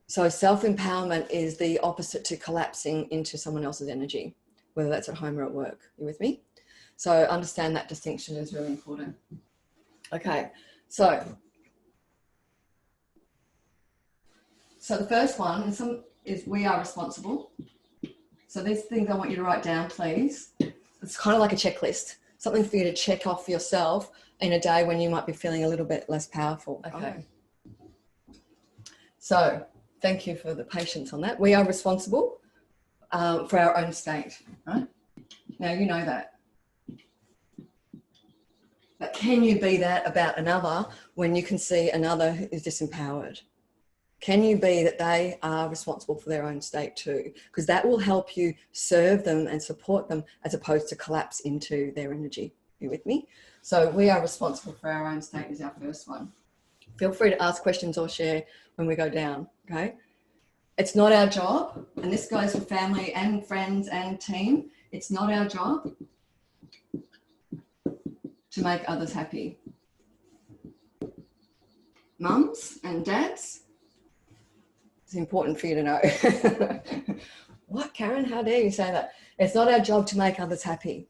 So self-empowerment is the opposite to collapsing into someone else's energy, whether that's at home or at work. You with me? So understand that distinction is really important. Okay, so the first one is we are responsible. So these things I want you to write down, please. It's kind of like a checklist, something for you to check off yourself in a day when you might be feeling a little bit less powerful. Okay. So thank you for the patience on that. We are responsible for our own state, right? Now, you know that. But can you be that about another when you can see another who is disempowered? Can you be that they are responsible for their own state too? Because that will help you serve them and support them as opposed to collapse into their energy. You with me? So we are responsible for our own state is our first one. Feel free to ask questions or share when we go down, okay? It's not our job, and this goes for family and friends and team. It's not our job to make others happy. Mums and dads, it's important for you to know. What, Karen? How dare you say that? It's not our job to make others happy.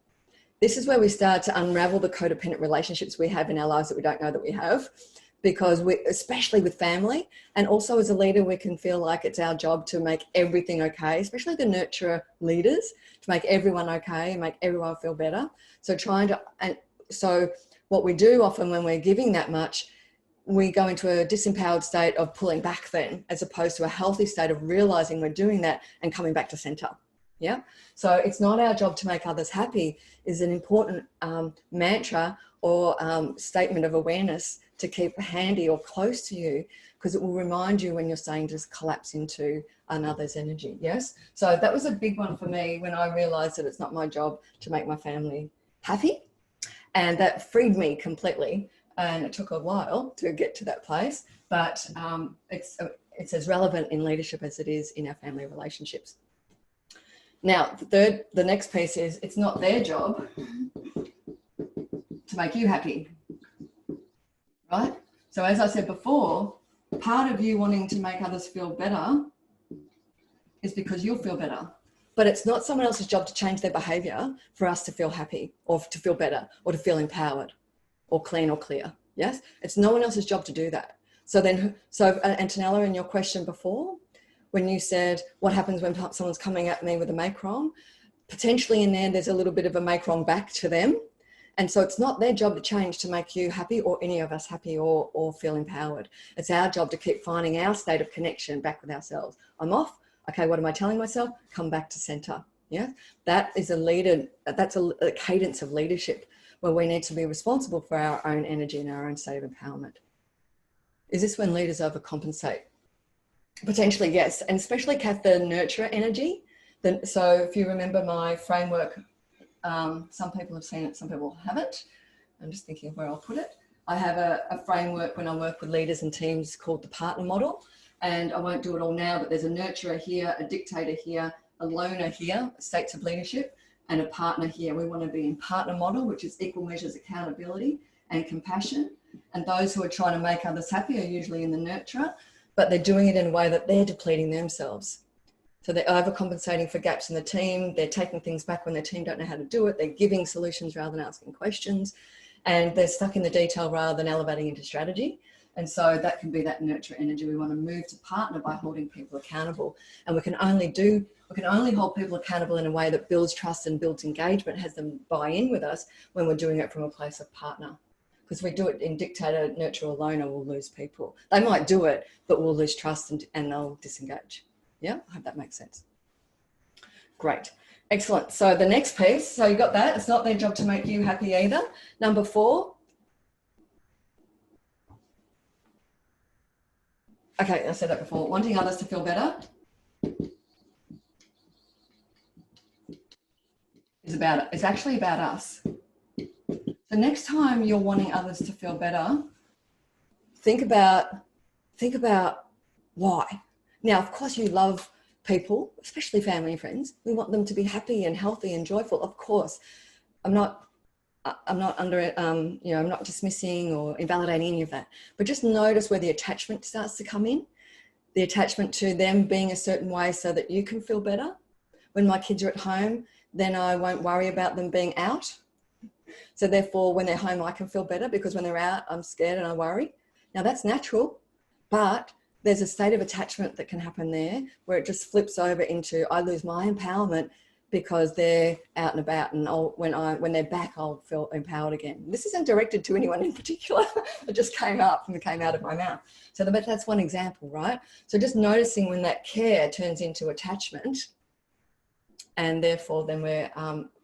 This is where we start to unravel the codependent relationships we have in our lives that we don't know that we have, because especially with family, and also as a leader, we can feel like it's our job to make everything okay, especially the nurturer leaders, to make everyone okay and make everyone feel better. So what we do often when we're giving that much, we go into a disempowered state of pulling back then, as opposed to a healthy state of realizing we're doing that and coming back to center. Yeah. So it's not our job to make others happy is an important mantra or statement of awareness to keep handy or close to you, because it will remind you when you're starting to collapse into another's energy. Yes. So that was a big one for me when I realized that it's not my job to make my family happy. And that freed me completely. And it took a while to get to that place, but it's as relevant in leadership as it is in our family relationships. Now, the next piece is it's not their job to make you happy, right? So as I said before, part of you wanting to make others feel better is because you'll feel better. But it's not someone else's job to change their behavior for us to feel happy or to feel better or to feel empowered or clean or clear. Yes, it's no one else's job to do that. So Antonella, in your question before, when you said what happens when someone's coming at me with a make wrong, potentially in there's a little bit of a make wrong back to them. And so it's not their job to change to make you happy or any of us happy or feel empowered. It's our job to keep finding our state of connection back with ourselves. I'm off. Okay, what am I telling myself? Come back to center. Yeah, that is that's a cadence of leadership where we need to be responsible for our own energy and our own state of empowerment. Is this when leaders overcompensate? Potentially, yes. And especially, Kath, the nurturer energy. So if you remember my framework, some people have seen it, some people haven't. I'm just thinking of where I'll put it. I have a framework when I work with leaders and teams called the partner model. And I won't do it all now, but there's a nurturer here, a dictator here, a loner here, states of leadership, and a partner here. We want to be in partner model, which is equal measures accountability and compassion. And those who are trying to make others happy are usually in the nurturer, but they're doing it in a way that they're depleting themselves. So they're overcompensating for gaps in the team. They're taking things back when their team don't know how to do it. They're giving solutions rather than asking questions. And they're stuck in the detail rather than elevating into strategy. And so that can be that nurture energy. We want to move to partner by holding people accountable. And we can only hold people accountable in a way that builds trust and builds engagement, has them buy in with us when we're doing it from a place of partner. Because we do it in dictator, nurture, or loner, we'll lose people. They might do it, but we'll lose trust and they'll disengage. Yeah, I hope that makes sense. Great. Excellent. So the next piece, so you got that. It's not their job to make you happy either. Number 4. Okay, I said that before. Wanting others to feel better it's actually about us. The next time you're wanting others to feel better, think about why. Now, of course, you love people, especially family and friends. We want them to be happy and healthy and joyful. Of course, I'm not under it. I'm not dismissing or invalidating any of that. But just notice where the attachment starts to come in. the attachment to them being a certain way so that you can feel better. When my kids are at home, then I won't worry about them being out. So therefore, when they're home, I can feel better, because when they're out, I'm scared and I worry. Now that's natural, but there's a state of attachment that can happen there where it just flips over into, I lose my empowerment because they're out and about, and when they're back, I'll feel empowered again. This isn't directed to anyone in particular. It just came up and it came out of my mouth. So that's one example, right? So just noticing when that care turns into attachment, and therefore then we're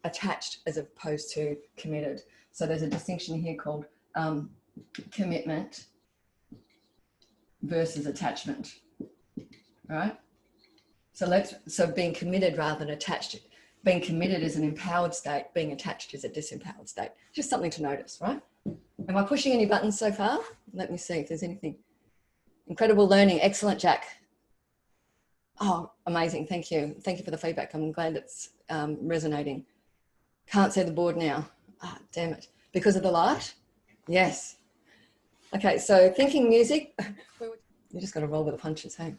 attached as opposed to committed. So there's a distinction here called commitment versus attachment, right? So being committed rather than attached. Being committed is an empowered state. Being attached is a disempowered state. Just something to notice, right? Am I pushing any buttons so far? Let me see if there's anything. Incredible learning. Excellent, Jack. Oh, amazing. Thank you. Thank you for the feedback. I'm glad it's resonating. Can't see the board now. Ah, damn it. Because of the light? Yes. Okay, so thinking music. You just got to roll with the punches, hey?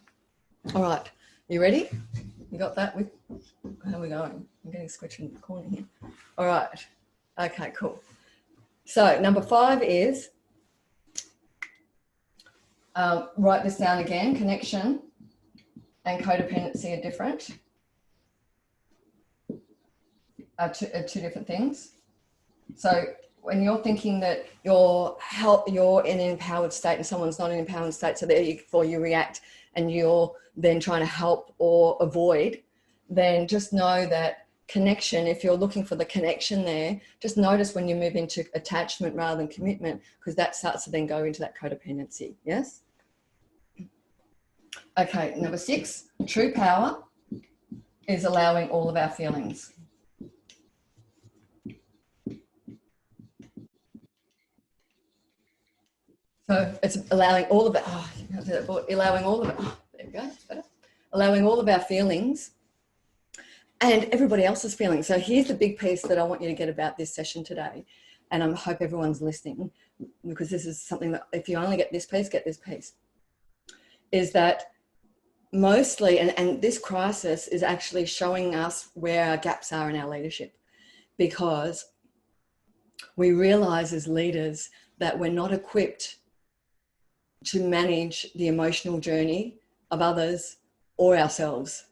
All right. You ready? You got that? How are we going? I'm getting squished in the corner here. All right. Okay, cool. So number 5 is, write this down again. Connection and codependency are different. Are two different things. So when you're thinking that you're in an empowered state and someone's not in an empowered state, so therefore you react and you're then trying to help or avoid, then just know that connection, if you're looking for the connection there, just notice when you move into attachment rather than commitment, because that starts to then go into that codependency. Yes? Okay, number 6, true power is allowing all of our feelings. So it's allowing all of it. Oh, allowing all of it. Oh, there we go. That's better. Allowing all of our feelings and everybody else's feelings. So here's the big piece that I want you to get about this session today. And I hope everyone's listening, because this is something that if you only get this piece, is that mostly, and this crisis is actually showing us where our gaps are in our leadership, because we realize as leaders that we're not equipped to manage the emotional journey of others or ourselves.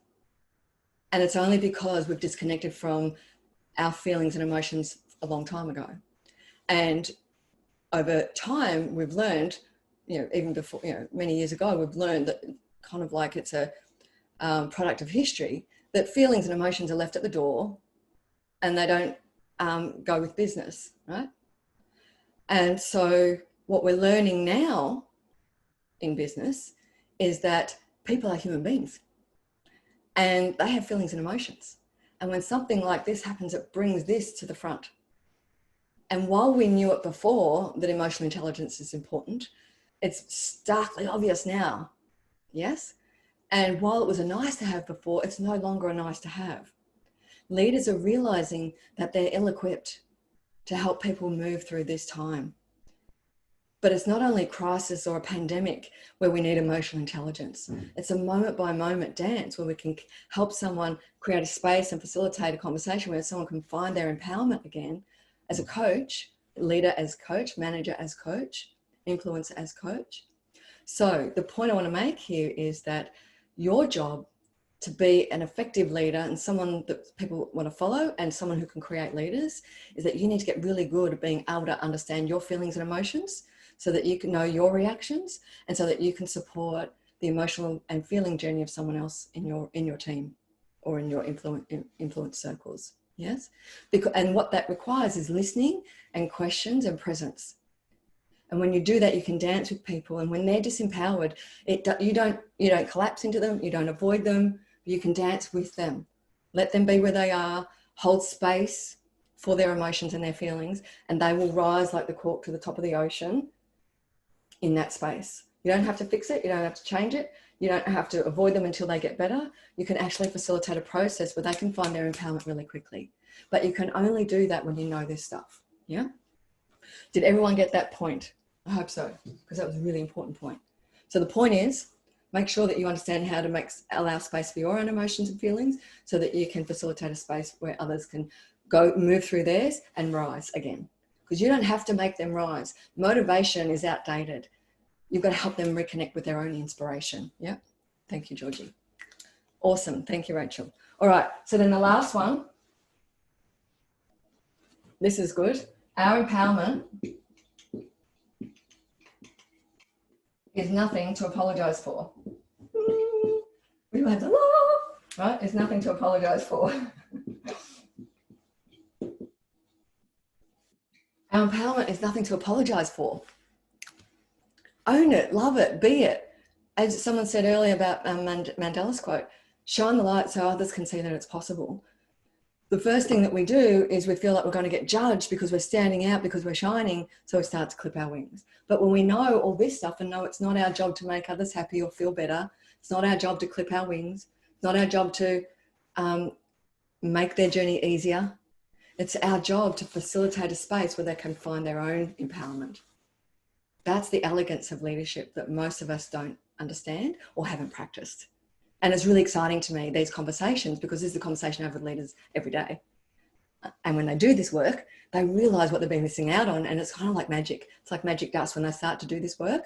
And it's only because we've disconnected from our feelings and emotions a long time ago. And over time, we've learned, even before, many years ago, we've learned that kind of like it's a product of history, that feelings and emotions are left at the door and they don't go with business, right? And so what we're learning now in business is that people are human beings and they have feelings and emotions. And when something like this happens, it brings this to the front. And while we knew it before that emotional intelligence is important, it's starkly obvious now. Yes? And while it was a nice to have before, it's no longer a nice to have. Leaders are realizing that they're ill-equipped to help people move through this time. But it's not only crisis or a pandemic where we need emotional intelligence. It's a moment by moment dance where we can help someone create a space and facilitate a conversation where someone can find their empowerment again as a coach, leader as coach, manager as coach, influencer as coach. So the point I want to make here is that your job to be an effective leader and someone that people want to follow and someone who can create leaders is that you need to get really good at being able to understand your feelings and emotions, so that you can know your reactions and so that you can support the emotional and feeling journey of someone else in your team or in your influence circles. Yes? And what that requires is listening and questions and presence. And when you do that, you can dance with people. And when they're disempowered, you don't collapse into them, you don't avoid them, you can dance with them. Let them be where they are, hold space for their emotions and their feelings, and they will rise like the cork to the top of the ocean in that space. You don't have to fix it. You don't have to change it. You don't have to avoid them until they get better. You can actually facilitate a process where they can find their empowerment really quickly. But you can only do that when you know this stuff. Yeah? Did everyone get that point? I hope so, because that was a really important point. So the point is, Make sure that you understand how to allow space for your own emotions and feelings so that you can facilitate a space where others can move through theirs and rise again. Because you don't have to make them rise. Motivation is outdated. You've got to help them reconnect with their own inspiration. Yeah. Thank you, Georgie. Awesome. Thank you, Rachel. All right. So then the last one. This is good. Our empowerment is nothing to apologize for. We have the law, right? It's nothing to apologize for. Our empowerment is nothing to apologize for. Own it, love it, be it. As someone said earlier about Mandela's quote, shine the light so others can see that it's possible. The first thing that we do is we feel like we're going to get judged because we're standing out, because we're shining, so we start to clip our wings. But when we know all this stuff and know it's not our job to make others happy or feel better, it's not our job to clip our wings, it's not our job to make their journey easier, it's our job to facilitate a space where they can find their own empowerment. That's the elegance of leadership that most of us don't understand or haven't practiced. And it's really exciting to me, these conversations, because this is a conversation I have with leaders every day. And when they do this work, they realize what they've been missing out on. And it's kind of like magic. It's like magic dust. When they start to do this work,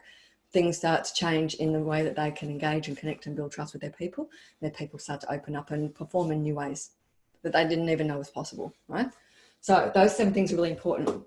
things start to change in the way that they can engage and connect and build trust with their people. Their people start to open up and perform in new ways that they didn't even know was possible, right? So those 7 things are really important.